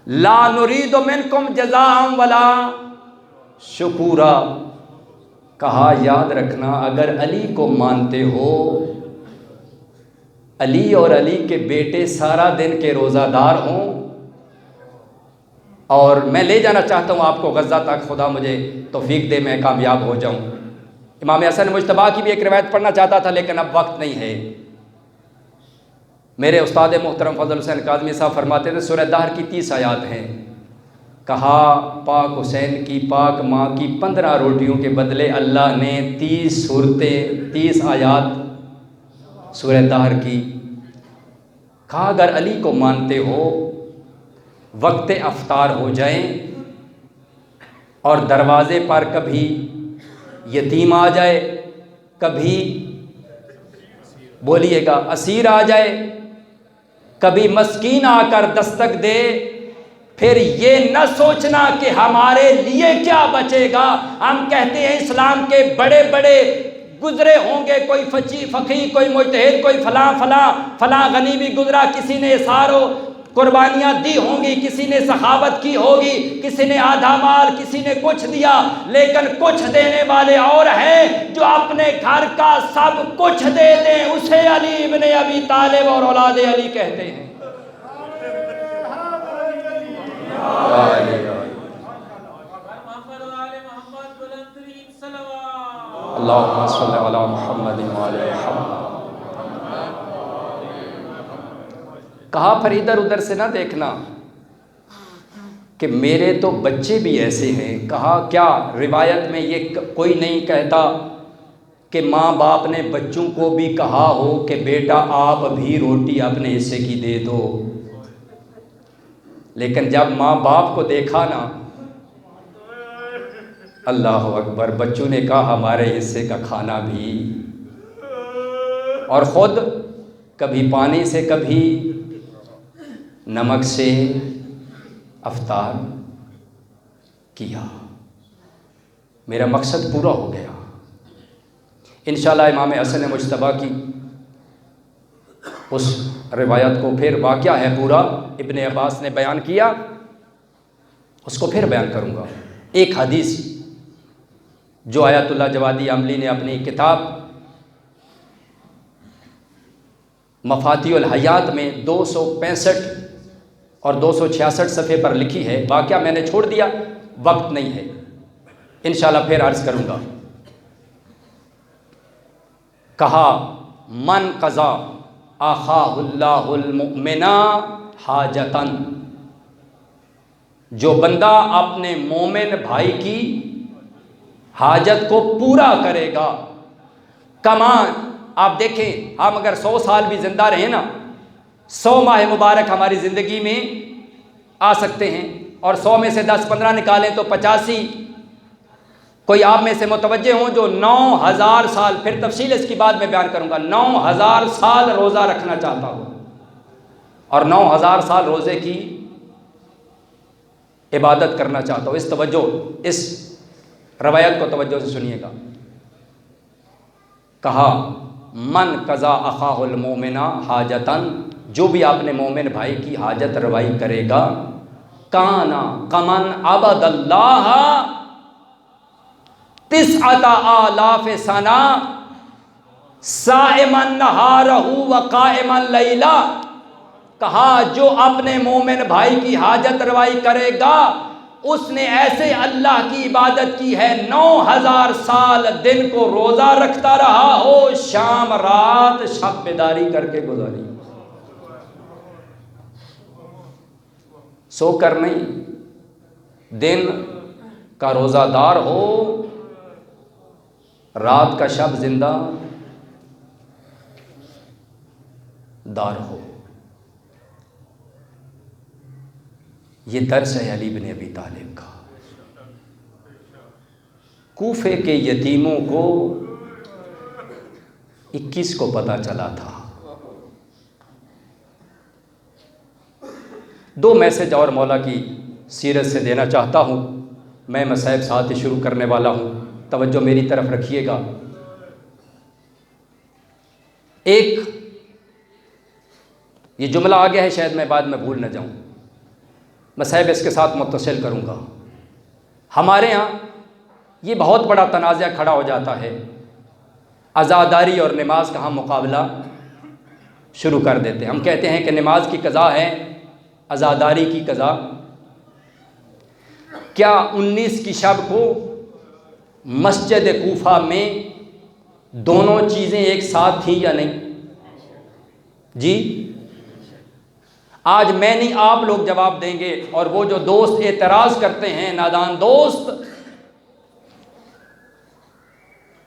Speaker 2: لا نريد منكم جزاء ولا شکورا۔ کہا یاد رکھنا اگر علی کو مانتے ہو علی اور علی کے بیٹے سارا دن کے روزہ دار ہوں، اور میں لے جانا چاہتا ہوں آپ کو غزہ تک، خدا مجھے توفیق دے میں کامیاب ہو جاؤں۔ امام حسن مجتبیٰ کی بھی ایک روایت پڑھنا چاہتا تھا لیکن اب وقت نہیں ہے۔ میرے استاد محترم فضل حسین کاظمی صاحب فرماتے تھے سورہ دہر کی 30 آیات ہیں، کہا پاک حسین کی پاک ماں کی 15 روٹیوں کے بدلے اللہ نے 30 صورتیں 30 آیات سورہ دہر کی۔ کہا اگر علی کو مانتے ہو، وقت افطار ہو جائیں اور دروازے پر کبھی یتیم آ جائے، کبھی بولیے گا اسیر آ جائے، کبھی مسکین آ کر دستک دے، پھر یہ نہ سوچنا کہ ہمارے لیے کیا بچے گا۔ ہم کہتے ہیں اسلام کے بڑے بڑے گزرے ہوں گے، کوئی فقیہ، کوئی مجتہد، کوئی فلاں غنی بھی گزرا، کسی نے اثار و قربانیاں دی ہوں گی، کسی نے سخاوت کی ہوگی، کسی نے آدھا مال، کسی نے کچھ دیا، لیکن کچھ دینے والے اور ہیں جو اپنے گھر کا سب کچھ دے دیں، اسے علی ابن ابی طالب اور اولاد علی کہتے ہیں۔ اللہم صلی علی محمد وعلی محمد۔ کہا پھر ادھر ادھر سے نہ دیکھنا کہ میرے تو بچے بھی ایسے ہیں۔ کہا کیا روایت میں یہ کوئی نہیں کہتا کہ ماں باپ نے بچوں کو بھی کہا ہو کہ بیٹا آپ بھی روٹی اپنے حصے کی دے دو، لیکن جب ماں باپ کو دیکھا نا، اللہ اکبر، بچوں نے کہا ہمارے حصے کا کھانا بھی، اور خود کبھی پانی سے کبھی نمک سے افطار کیا۔ میرا مقصد پورا ہو گیا۔ انشاءاللہ امام حسن مجتبیٰ کی اس روایت کو پھر واقعہ ہے پورا، ابن عباس نے بیان کیا، اس کو پھر بیان کروں گا۔ ایک حدیث جو آیت اللہ جوادی عملی نے اپنی کتاب مفاتیح الحیات میں 265 اور 266 صفحے پر لکھی ہے، واقعہ میں نے چھوڑ دیا، وقت نہیں ہے، انشاءاللہ پھر عرض کروں گا۔ کہا من قضا اخاہ اللہ المؤمن حاجتن، جو بندہ اپنے مومن بھائی کی حاجت کو پورا کرے گا، کمان، آپ دیکھیں ہم اگر 100 سال بھی زندہ رہیں نا، 100 ماہ مبارک ہماری زندگی میں آ سکتے ہیں، اور 100 میں سے 10-15 نکالیں تو 85۔ کوئی آپ میں سے متوجہ ہوں جو 9000 سال، پھر تفصیل اس کی بعد میں بیان کروں گا، 9000 سال روزہ رکھنا چاہتا ہوں، اور 9000 سال روزے کی عبادت کرنا چاہتا ہوں۔ اس روایت کو توجہ سے سنیے گا۔ کہا من قضا اخاہ المؤمن حاجتن، جو بھی اپنے مومن بھائی کی حاجت روائی کرے گا، کانا کمن عبد اللہ 9,000 سنہ صائما نہارہ وقائما لیلا۔ کہا جو اپنے مومن بھائی کی حاجت روائی کرے گا، اس نے ایسے اللہ کی عبادت کی ہے 9000 سال دن کو روزہ رکھتا رہا ہو، شام رات شب بیداری کر کے گزاری، سو کر نہیں، دن کا روزہ دار ہو، رات کا شب زندہ دار ہو۔ یہ درس ہے علی بن ابی طالب کا۔ کوفے کے یتیموں کو 21 کو پتہ چلا تھا۔ 2 میسج اور مولا کی سیرت سے دینا چاہتا ہوں، میں مصائب ساتھ ہی شروع کرنے والا ہوں، توجہ میری طرف رکھیے گا۔ ایک یہ جملہ آگے ہے، شاید میں بعد میں بھول نہ جاؤں، مصائب اس کے ساتھ متصل کروں گا۔ ہمارے ہاں یہ بہت بڑا تنازع کھڑا ہو جاتا ہے، عزاداری اور نماز کا ہم مقابلہ شروع کر دیتے ہیں۔ ہم کہتے ہیں کہ نماز کی قضا ہے عزاداری کی قضا۔ کیا 19 کی شب کو مسجد کوفہ میں دونوں چیزیں ایک ساتھ تھیں یا نہیں؟ جی آج میں نہیں، آپ لوگ جواب دیں گے۔ اور وہ جو دوست اعتراض کرتے ہیں، نادان دوست،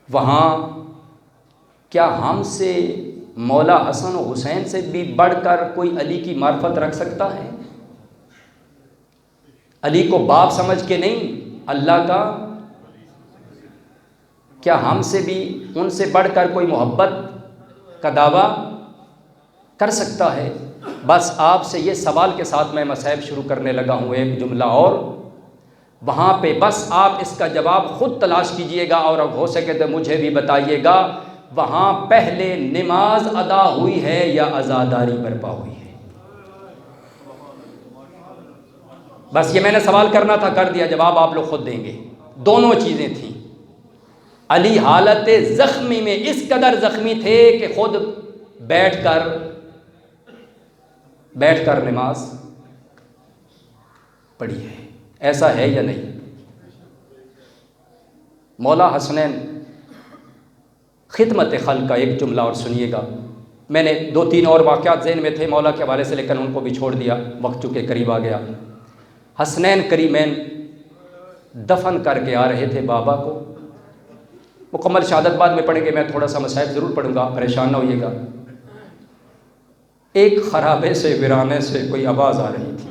Speaker 2: وہاں کیا ہم سے مولا حسن و حسین سے بھی بڑھ کر کوئی علی کی معرفت رکھ سکتا ہے؟ علی کو باپ سمجھ کے نہیں، اللہ کا، کیا ہم سے بھی ان سے بڑھ کر کوئی محبت کا دعویٰ کر سکتا ہے؟ بس آپ سے یہ سوال کے ساتھ میں مسائب شروع کرنے لگا ہوں، ایک جملہ اور وہاں پہ بس آپ اس کا جواب خود تلاش کیجئے گا، اور ہو سکے تو مجھے بھی بتائیے گا، وہاں پہلے نماز ادا ہوئی ہے یا عزاداری برپا ہوئی ہے؟ بس یہ میں نے سوال کرنا تھا، کر دیا، جواب آپ لوگ خود دیں گے۔ دونوں چیزیں تھیں۔ علی حالت زخمی میں اس قدر زخمی تھے کہ خود بیٹھ کر نماز پڑھی ہے۔ ایسا ہے یا نہیں؟ مولا حسنین خدمت خلق کا ایک جملہ اور سنیے گا۔ میں نے 2-3 اور واقعات ذہن میں تھے مولا کے حوالے سے، لیکن ان کو بھی چھوڑ دیا، وقت چونکہ قریب آ گیا۔ حسنین کریمین دفن کر کے آ رہے تھے بابا کو، مکمل شہادت بعد میں پڑھیں گے، میں تھوڑا سا مسائل ضرور پڑھوں گا، پریشان نہ ہوئیے گا۔ ایک خرابے سے، ویرانے سے کوئی آواز آ رہی تھی،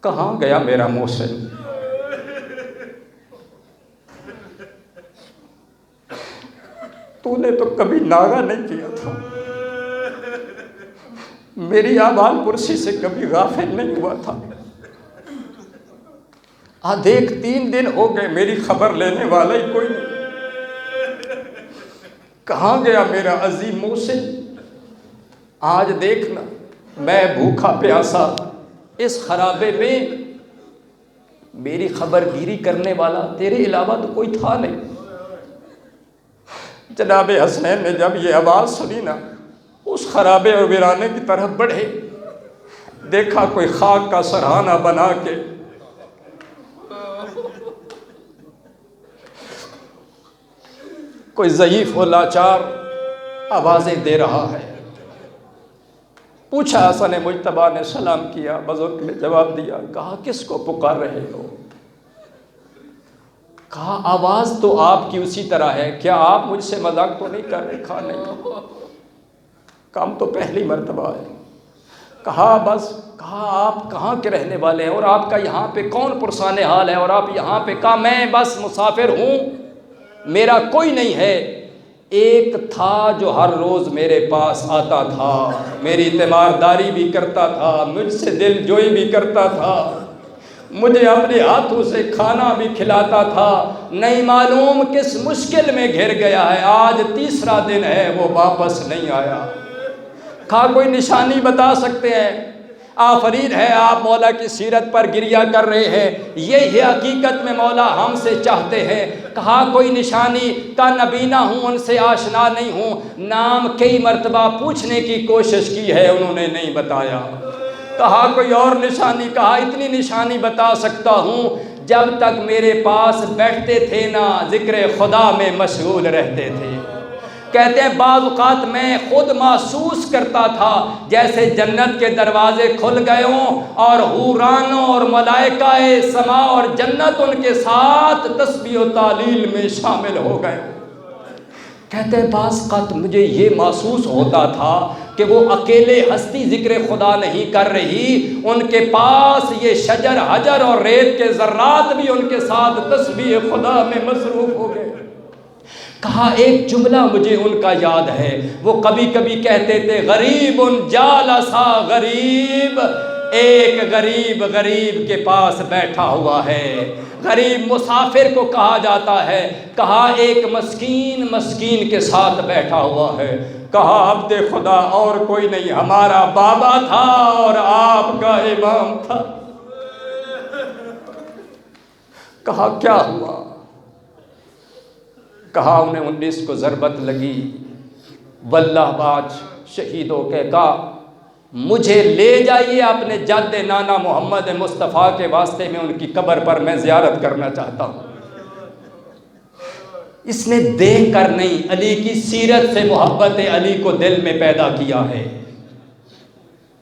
Speaker 2: کہاں گیا میرا محسن؟ تو نے تو کبھی ناغہ نہیں کیا تھا، میری آبان پرسی سے کبھی غافل نہیں ہوا تھا، دیکھ 3 دن ہو گئے میری خبر لینے والا ہی کوئی نہیں، کہاں گیا میرا عظیم محسن؟ آج دیکھنا میں بھوکا پیاسا اس خرابے میں، میری خبر گیری کرنے والا تیرے علاوہ تو کوئی تھا نہیں۔ جناب حسنین نے جب یہ آواز سنی نا، اس خرابے اور ویرانے کی طرف بڑھے، دیکھا کوئی خاک کا سرہانہ بنا کے کوئی ضعیف و لاچار آوازیں دے رہا ہے۔ پوچھا، حسن مجتبیٰ نے سلام کیا، بزرگ نے جواب دیا، کہا کس کو پکار رہے ہو؟ کہا آواز تو آپ کی اسی طرح ہے، کیا آپ مجھ سے مذاق تو نہیں کر رہے؟ کہا نہیں، کام تو پہلی مرتبہ ہے۔ کہا بس، کہا آپ کہاں کے رہنے والے ہیں اور آپ کا یہاں پہ کون پرسان حال ہے اور آپ یہاں پہ؟ کہا میں بس مسافر ہوں، میرا کوئی نہیں ہے، ایک تھا جو ہر روز میرے پاس آتا تھا، میری تیمارداری بھی کرتا تھا، مجھ سے دل جوئی بھی کرتا تھا، مجھے اپنے ہاتھوں سے کھانا بھی کھلاتا تھا، نہیں معلوم کس مشکل میں گھر گیا ہے، آج 3 دن ہے وہ واپس نہیں آیا۔ کہا کوئی نشانی بتا سکتے ہیں؟ آفرید ہے آپ مولا کی سیرت پر گریہ کر رہے ہیں، یہ حقیقت میں مولا ہم سے چاہتے ہیں۔ کہا کوئی نشانی؟ کہا نبینا ہوں، ان سے آشنا نہیں ہوں، نام کئی مرتبہ پوچھنے کی کوشش کی ہے، انہوں نے نہیں بتایا۔ کہا کوئی اور نشانی؟ کہا اتنی نشانی بتا سکتا ہوں، جب تک میرے پاس بیٹھتے تھے نا ذکر خدا میں مشغول رہتے تھے۔ کہتے ہیں بعض اوقات میں خود محسوس کرتا تھا جیسے جنت کے دروازے کھل گئے ہوں اور حورانوں اور ملائکہ سما اور جنت ان کے ساتھ تسبیح و تعلیل میں شامل ہو گئے۔ کہتے ہیں بعض اوقات مجھے یہ محسوس ہوتا تھا کہ وہ اکیلے ہستی ذکر خدا نہیں کر رہی، ان کے پاس یہ شجر حجر اور ریت کے ذرات بھی ان کے ساتھ تسبیح خدا میں مصروف ہو گئے۔ کہا ایک جملہ مجھے ان کا یاد ہے، وہ کبھی کبھی کہتے تھے غریب جالسا غریب، ایک غریب غریب کے پاس بیٹھا ہوا ہے۔ غریب مسافر کو کہا جاتا ہے، کہا ایک مسکین مسکین کے ساتھ بیٹھا ہوا ہے۔ کہا عبد خدا اور کوئی نہیں، ہمارا بابا تھا اور آپ کا امام تھا۔ کہا کیا ہوا؟ کہا انہیں 19 کو ضربت لگی، واللہ آج شہیدوں کے کہا مجھے لے جائیے اپنے جد نانا محمد مصطفیٰ کے واسطے میں ان کی قبر پر میں زیارت کرنا چاہتا ہوں۔ اس نے دیکھ کر نہیں، علی کی سیرت سے محبت علی کو دل میں پیدا کیا ہے۔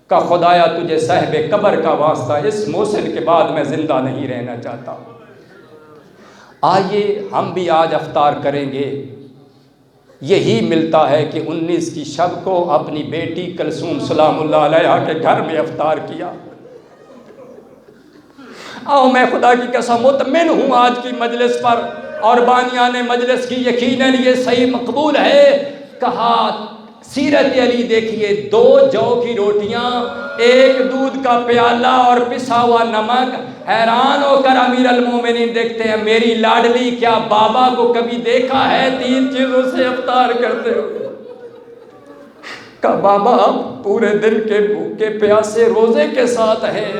Speaker 2: کہ خدایا تجھے صاحب قبر کا واسطہ، اس محسن کے بعد میں زندہ نہیں رہنا چاہتا۔ آئیے ہم بھی آج افطار کریں گے۔ یہی ملتا ہے کہ 19 کی شب کو اپنی بیٹی کلثوم سلام اللہ علیہا کے گھر میں افطار کیا۔ آؤ میں خدا کی قسم مطمئن ہوں آج کی مجلس پر اور بانیان مجلس کی یقیناً یہ صحیح مقبول ہے۔ کہا سیرت علی دیکھیے، 2 جو کی روٹیاں، 1 دودھ کا پیالہ اور پسا ہوا نمک۔ حیران ہو کر امیر المومنین دیکھتے ہیں میری لاڈلی کیا بابا کو کبھی دیکھا ہے 3 چیزوں سے افطار کرتے ہوئے؟ کہا بابا پورے دن کے بھوکے پیاسے روزے کے ساتھ ہے۔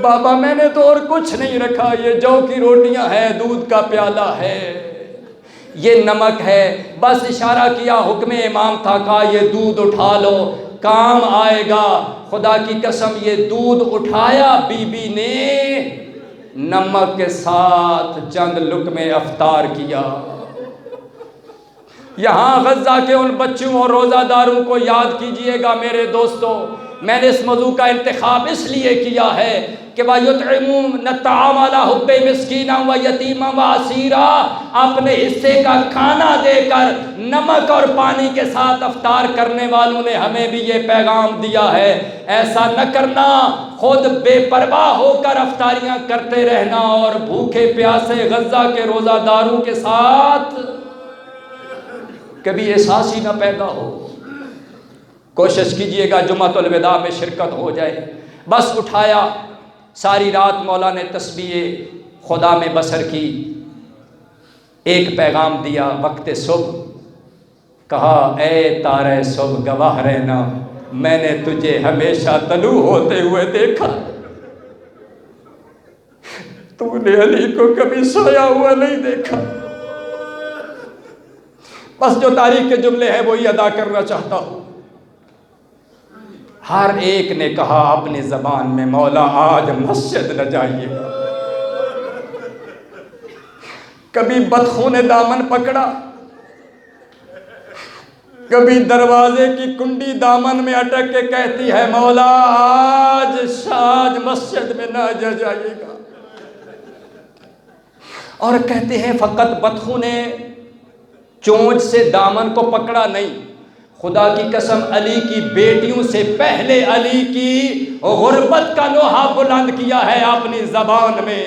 Speaker 2: بابا میں نے تو اور کچھ نہیں رکھا، یہ جو کی روٹیاں ہیں، دودھ کا پیالہ ہے، یہ نمک ہے، بس اشارہ کیا، حکم امام تھا، کہا یہ دودھ اٹھا لو کام آئے گا۔ خدا کی قسم یہ دودھ اٹھایا بی بی نے، نمک کے ساتھ چند لقمے افطار کیا۔ یہاں غزہ کے ان بچوں اور روزہ داروں کو یاد کیجئے گا میرے دوستو۔ میں نے اس موضوع کا انتخاب اس لیے کیا ہے کہ وَيُطْعِمُونَ الطَّعَامَ عَلَىٰ حُبِّهِ مِسْكِينًا وَيَتِيمًا وَأَسِيرًا، اپنے حصے کا کھانا دے کر نمک اور پانی کے ساتھ افطار کرنے والوں نے ہمیں بھی یہ پیغام دیا ہے۔ ایسا نہ کرنا، خود بے پرواہ ہو کر افطاریاں کرتے رہنا اور بھوکے پیاسے غزہ کے روزہ داروں کے ساتھ کبھی احساس ہی نہ پیدا ہو۔ کوشش کیجئے گا جمعۃ الوداع میں شرکت ہو جائے۔ بس اٹھایا، ساری رات مولا نے تسبیح خدا میں بسر کی، ایک پیغام دیا وقت صبح، کہا اے تارے صبح گواہ رہنا، میں نے تجھے ہمیشہ طلوع ہوتے ہوئے دیکھا، تو نے علی کو کبھی سویا ہوا نہیں دیکھا۔ بس جو تاریخ کے جملے ہیں وہی ادا کرنا چاہتا ہوں۔ ہر ایک نے کہا اپنی زبان میں مولا آج مسجد نہ جائیے گا۔ کبھی بدخو نے دامن پکڑا، کبھی دروازے کی کنڈی دامن میں اٹک کے کہتی ہے مولا آج مسجد میں نہ جائیے گا۔ اور کہتے ہیں فقط بدخو نے چونچ سے دامن کو پکڑا نہیں، خدا کی قسم علی کی بیٹیوں سے پہلے علی کی غربت کا لوہا بلند کیا ہے اپنی زبان میں۔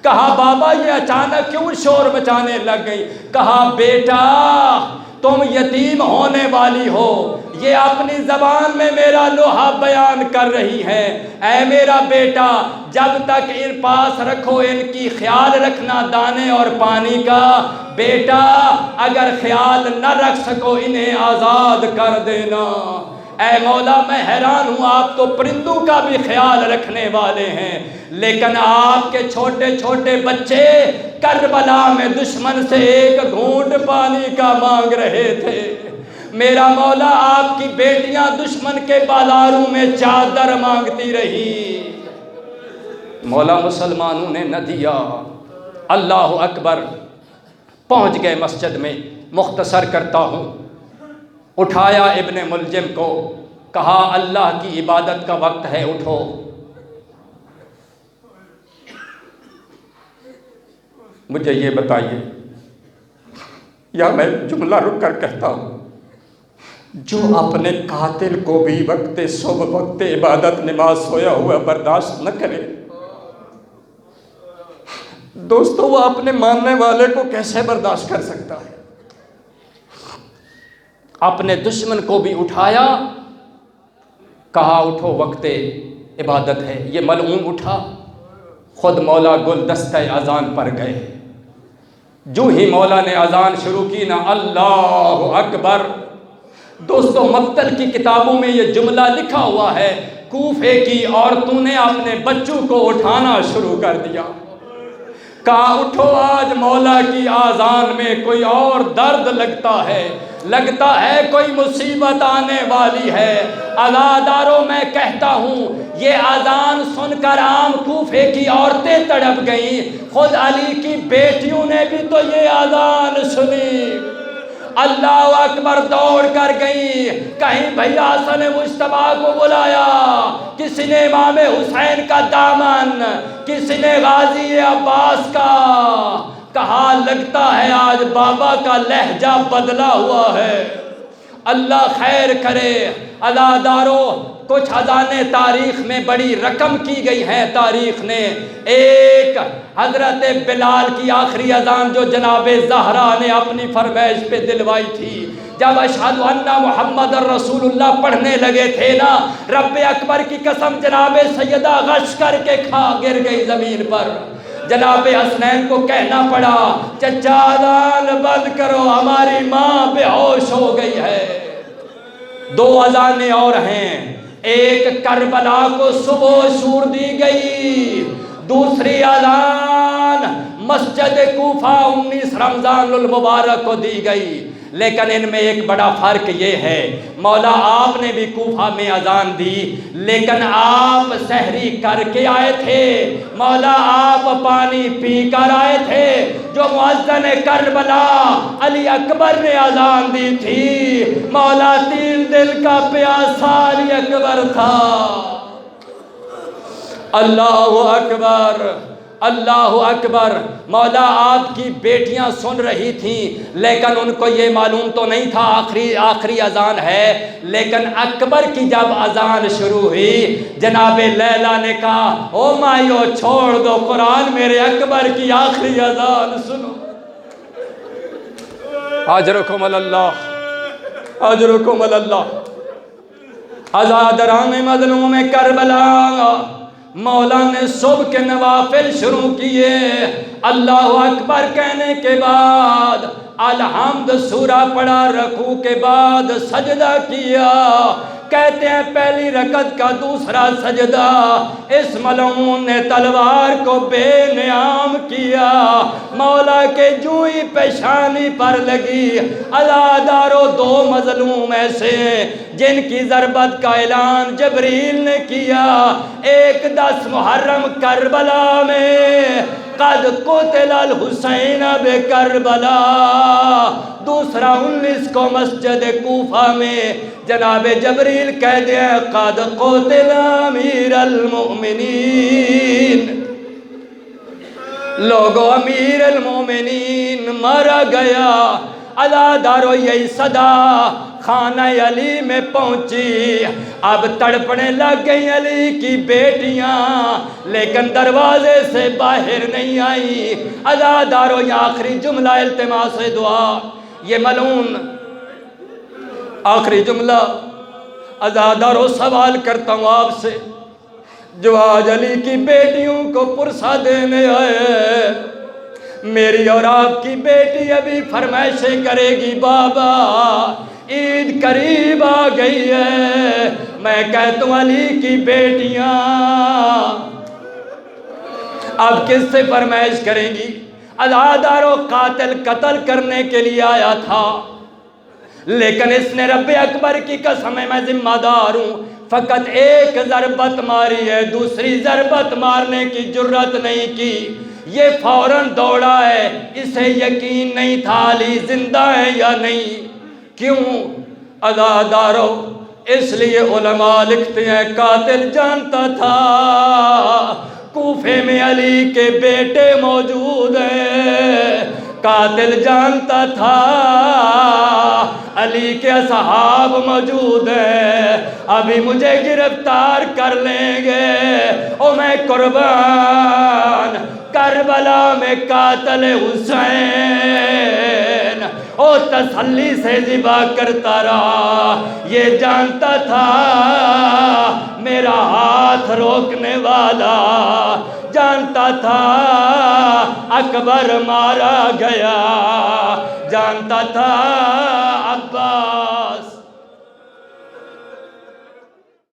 Speaker 2: کہا بابا یہ اچانک کیوں شور مچانے لگ گئی؟ کہا بیٹا تم یتیم ہونے والی ہو، یہ اپنی زبان میں میرا لوہا بیان کر رہی ہے۔ اے میرا بیٹا جب تک ان پاس رکھو ان کی خیال رکھنا دانے اور پانی کا، بیٹا اگر خیال نہ رکھ سکو انہیں آزاد کر دینا۔ اے مولا میں حیران ہوں، آپ تو پرندوں کا بھی خیال رکھنے والے ہیں، لیکن آپ کے چھوٹے چھوٹے بچے کربلا میں دشمن سے ایک گھونٹ پانی کا مانگ رہے تھے۔ میرا مولا آپ کی بیٹیاں دشمن کے بازاروں میں چادر مانگتی رہی، مولا مسلمانوں نے نہ دیا۔ اللہ اکبر۔ پہنچ گئے مسجد میں، مختصر کرتا ہوں۔ اٹھایا ابن ملجم کو، کہا اللہ کی عبادت کا وقت ہے اٹھو۔ مجھے یہ بتائیے، یا میں جملہ رک کر کہتا ہوں، جو اپنے قاتل کو بھی وقت صبح وقت عبادت نماز سویا ہوا برداشت نہ کرے، دوستو وہ اپنے ماننے والے کو کیسے برداشت کر سکتا ہے؟ اپنے دشمن کو بھی اٹھایا، کہا اٹھو وقت عبادت ہے۔ یہ ملعون اٹھا، خود مولا گلدستہ اذان پر گئے۔ جو ہی مولا نے اذان شروع کی نا، اللہ اکبر۔ دوستو مقتل کی کتابوں میں یہ جملہ لکھا ہوا ہے، کوفے کی عورتوں نے اپنے بچوں کو اٹھانا شروع کر دیا، کہا اٹھو آج مولا کی آذان میں کوئی اور درد لگتا ہے۔ لگتا ہے کوئی مصیبت آنے والی ہے۔ عزاداروں میں کہتا ہوں یہ اذان سن کر عام کوفے کی عورتیں تڑپ گئیں، خود علی کی بیٹیوں نے بھی تو یہ اذان سنی، اللہ اکبر دوڑ کر گئیں۔ کہیں بھیا حسن مجتبیٰ کو بلایا، کسی نے امام حسین کا دامن، کسی نے غازی عباس کا، کہا لگتا ہے آج بابا کا لہجہ بدلا ہوا ہے، اللہ خیر کرے۔ عزاداروں کچھ اذانیں تاریخ میں بڑی رقم کی گئی ہیں تاریخ نے۔ ایک حضرت بلال کی آخری اذان جو جناب زہرا نے اپنی فرمائش پہ دلوائی تھی، جب اشہد ان محمد الرسول اللہ پڑھنے لگے تھے نا، رب اکبر کی قسم جناب سیدہ غش کر کے گر گئی زمین پر۔ جناب حسنین کو کہنا پڑا چچا اذان بند کرو، ہماری ماں بے ہوش ہو گئی ہے۔ دو اذانیں اور ہیں، ایک کربلا کو صبح شور دی گئی، دوسری اذان مسجد کوفہ 19 رمضان المبارک کو دی گئی۔ لیکن ان میں ایک بڑا فرق یہ ہے، مولا آپ نے بھی کوفہ میں اذان دی لیکن آپ سحری کر کے آئے تھے، مولا آپ پانی پی کر آئے تھے۔ جو مؤذن کربلا علی اکبر نے اذان دی تھی، مولا تین دل کا پیاسا علی اکبر تھا۔ اللہ اکبر، اللہ اکبر۔ مولا آپ کی بیٹیاں سن رہی تھیں لیکن ان کو یہ معلوم تو نہیں تھا آخری اذان ہے، لیکن اکبر کی جب اذان شروع ہوئی، جناب لیلا نے کہا او مائیو چھوڑ دو قرآن، میرے اکبر کی آخری اذان سنو۔ اجرکم اللہ، اجرکم اللہ۔ عزادران مظلوم کربلا، مولا نے صبح کے نوافل شروع کیے، اللہ اکبر کہنے کے بعد الحمد سورہ پڑھا، رکوع کے بعد سجدہ کیا۔ کہتے ہیں پہلی رکعت کا دوسرا سجدہ، اس ملعون نے تلوار کو بے نعام کیا، مولا کے جوئی پیشانی پر لگی۔ عزادارو دو مظلوم ایسے ہیں جن کی ضربت کا اعلان جبریل نے کیا، ایک 10 محرم کربلا میں قد قتل الحسین بکربلا، دوسرا 19 کو مسجد کوفہ میں جناب جبریل کہہ دیا قد قتل امیر المؤمنین، لوگو امیر المؤمنین مارا گیا۔ عزادارو یہی صدا خانہ علی میں پہنچی، اب تڑپنے لگ گئی علی کی بیٹیاں لیکن دروازے سے باہر نہیں آئی۔ عزادارو یہ آخری جملہ التماس دعا، یہ ملعون آخری جملہ۔ عزادارو سوال کرتا ہوں آپ سے، جو آج علی کی بیٹیوں کو پرسہ دینے آئے، میری اور آپ کی بیٹی ابھی فرمائشیں کرے گی بابا عید قریب آ گئی ہے، میں کہتا ہوں علی کی بیٹیاں اب کس سے فرمائش کریں گی؟ عزادارو قاتل قتل کرنے کے لیے آیا تھا لیکن اس نے رب اکبر کی قسم میں ذمہ دار ہوں، فقط ایک ضربت ماری ہے، دوسری ضربت مارنے کی جرت نہیں کی، یہ فوراً دوڑا ہے، اسے یقین نہیں تھا علی زندہ ہے یا نہیں۔ کیوں عزادارو؟ اس لیے علماء لکھتے ہیں قاتل جانتا تھا کوفے میں علی کے بیٹے موجود ہیں، قاتل جانتا تھا علی کے اصحاب موجود ہیں، ابھی مجھے گرفتار کر لیں گے، او میں قربان کربلا میں قاتل حسین، او تسلی سے ذبح کرتا رہا، یہ جانتا تھا میرا ہاتھ روکنے والا، جانتا تھا اکبر مارا گیا، جانتا تھا عباس